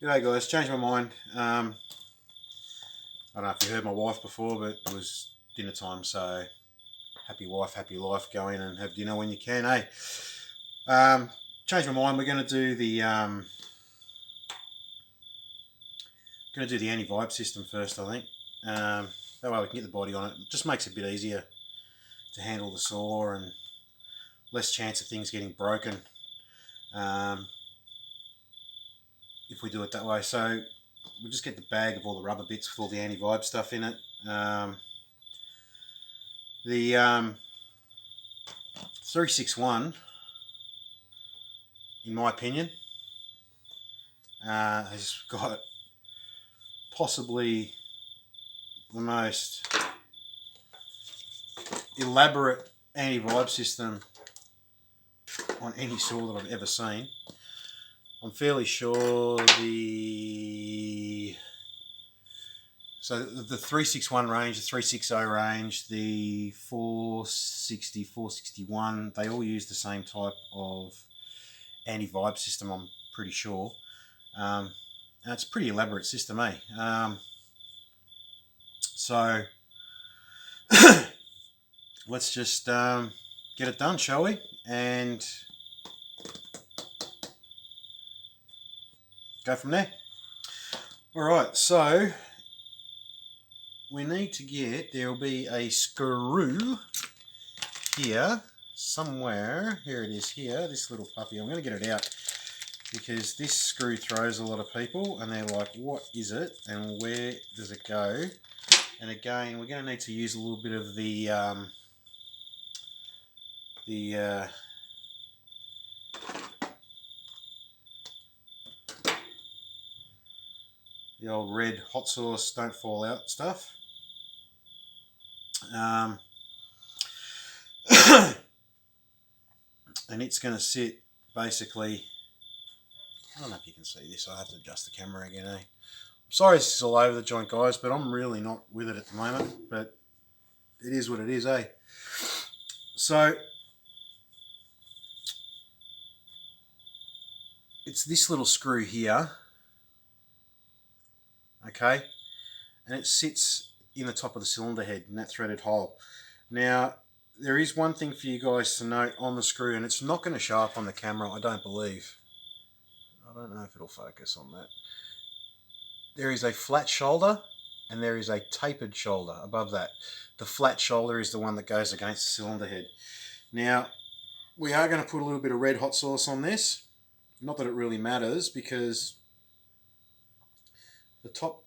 G'day guys, changed my mind. I don't know if you heard my wife before, but it was dinner time, so happy wife, happy life. Go in and have dinner when you can, eh? Changed my mind. We're going to do the anti-vibe system first, I think. That way we can get the body on it. It just makes it a bit easier to handle the sore and less chance of things getting broken. If we do it that way. So we'll just get the bag of all the rubber bits with all the anti-vibe stuff in it. The 361, in my opinion, has got possibly the most elaborate anti-vibe system on any saw that I've ever seen. I'm fairly sure the 361 range, the 360 range, the 460, 461, they all use the same type of anti-vibe system, I'm pretty sure. And it's a pretty elaborate system, eh? So let's just get it done, shall we? And go from there. Alright, so we need to get, there will be a screw here somewhere. Here it is here, this little puppy. I'm going to get it out because this screw throws a lot of people and they're like, what is it and where does it go? And again, we're going to need to use a little bit of the old red hot sauce don't fall out stuff. And it's going to sit basically, I don't know if you can see this, I have to adjust the camera again, eh? I'm sorry this is all over the joint, guys, but I'm really not with it at the moment, but it is what it is, eh? So it's this little screw here, okay, and it sits in the top of the cylinder head in that threaded hole. Now there is one thing for you guys to note on the screw, and it's not going to show up on the camera, I don't believe. I don't know if it'll focus on that. There is a flat shoulder and there is a tapered shoulder above that. The flat shoulder is the one that goes against the cylinder head. Now we are going to put a little bit of red hot sauce on this. Not that it really matters, because the top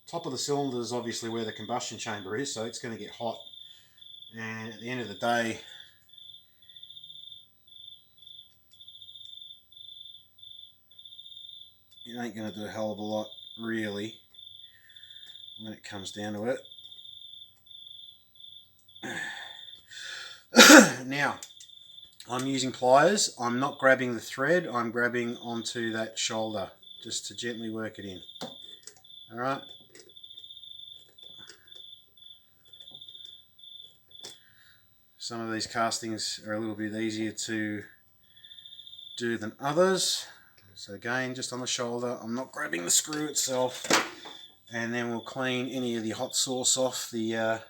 top of the cylinder is obviously where the combustion chamber is, so it's going to get hot, and at the end of the day it ain't going to do a hell of a lot really when it comes down to it. Now I'm using pliers. I'm not grabbing the thread, I'm grabbing onto that shoulder just to gently work it in. Alright. Some of these castings are a little bit easier to do than others. So again, just on the shoulder, I'm not grabbing the screw itself. And then we'll clean any of the hot sauce off, the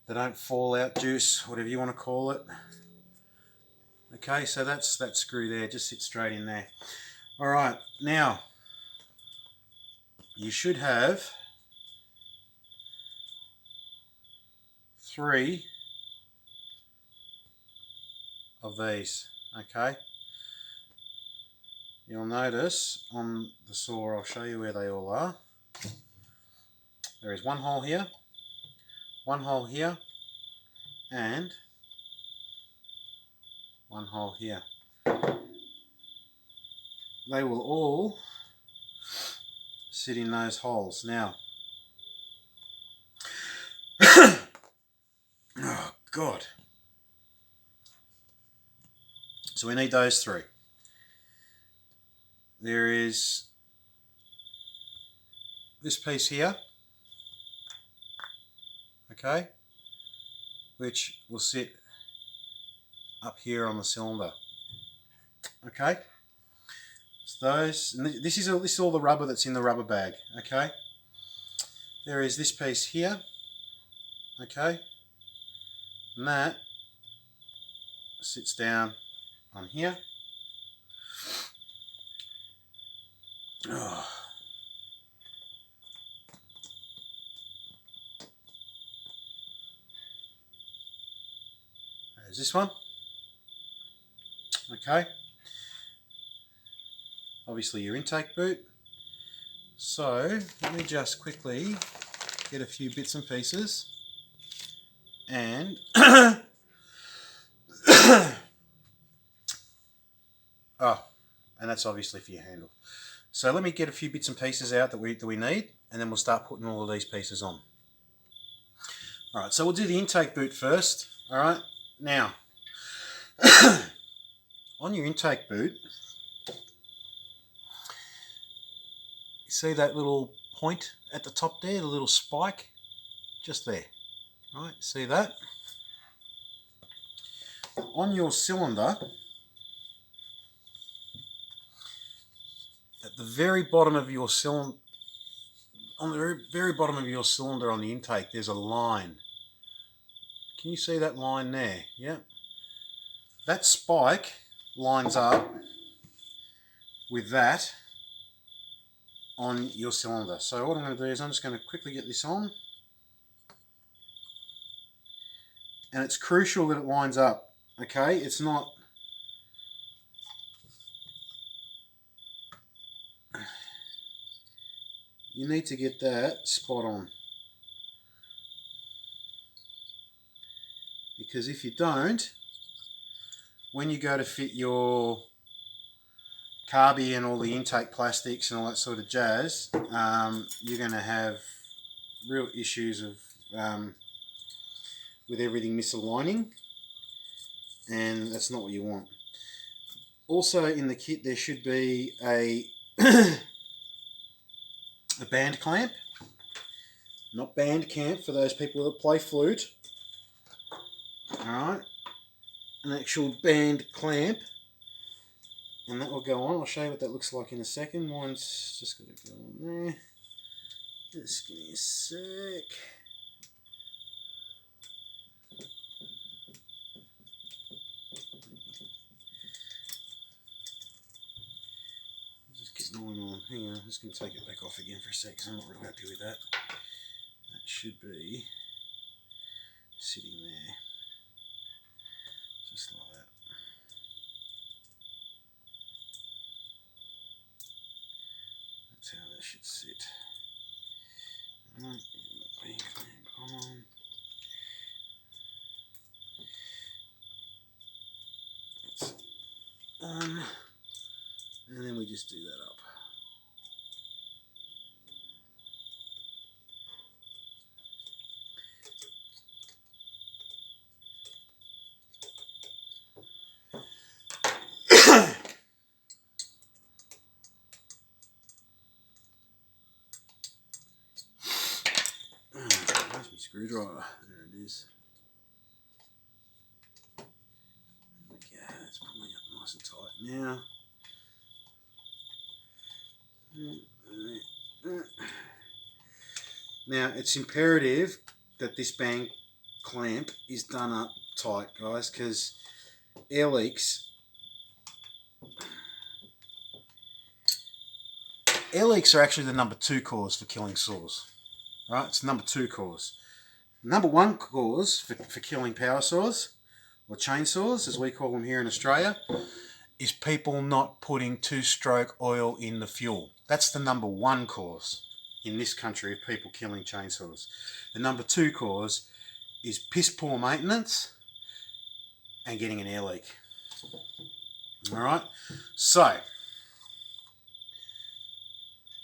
don't fall out juice, whatever you want to call it. Okay, so that's that screw there, just sits straight in there. Alright, now you should have 3 of these, okay? You'll notice on the saw, I'll show you where they all are. There is one hole here, and one hole here. They will all sit in those holes. Now, oh God. So we need those 3. There is this piece here, okay, which will sit up here on the cylinder. Okay, so those, and this is all the rubber that's in the rubber bag. Okay, there is this piece here. Okay, and that sits down on here. Oh. There's this one. Okay, obviously your intake boot. So let me just quickly get a few bits and pieces, and oh, and that's obviously for your handle. So let me get a few bits and pieces out that we need, and then we'll start putting all of these pieces on. All right, so we'll do the intake boot first. All right, now on your intake boot, you see that little point at the top there, the little spike, just there. Right, see that? On your cylinder, at the very bottom of your cylinder, on the very bottom of your cylinder on the intake, there's a line. Can you see that line there? Yeah. That spike lines up with that on your cylinder. So what I'm going to do is I'm just going to quickly get this on. And it's crucial that it lines up, okay? It's not... You need to get that spot on. Because if you don't, when you go to fit your carby and all the intake plastics and all that sort of jazz, you're going to have real issues of with everything misaligning, and that's not what you want. Also in the kit there should be a a band clamp, not band camp for those people that play flute. Alright, an actual band clamp, and that will go on. I'll show you what that looks like in a second. Mine's just going to go on there. Just give me a sec. Just get mine on. Hang on, I'm just going to take it back off again for a sec because I'm not real happy with that. That should be sitting there. Just like that. That's how that should sit. Right, band clamp on. That's on. And then we just do that up. Where's my screwdriver? There it is. Okay, it's pulling up nice and tight now. Now it's imperative that this band clamp is done up tight, guys, because air leaks are actually the number 2 cause for killing saws. Right, it's the number 2 cause. Number 1 cause for killing power saws, or chainsaws as we call them here in Australia, is people not putting 2-stroke oil in the fuel. That's the number 1 cause in this country of people killing chainsaws. The number 2 cause is piss poor maintenance and getting an air leak. Alright, so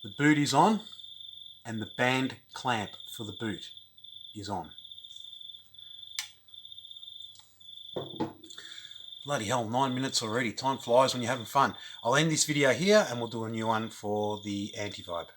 the boot is on and the band clamp for the boot is on. Bloody hell, 9 minutes already. Time flies when you're having fun. I'll end this video here and we'll do a new one for the anti-vibe.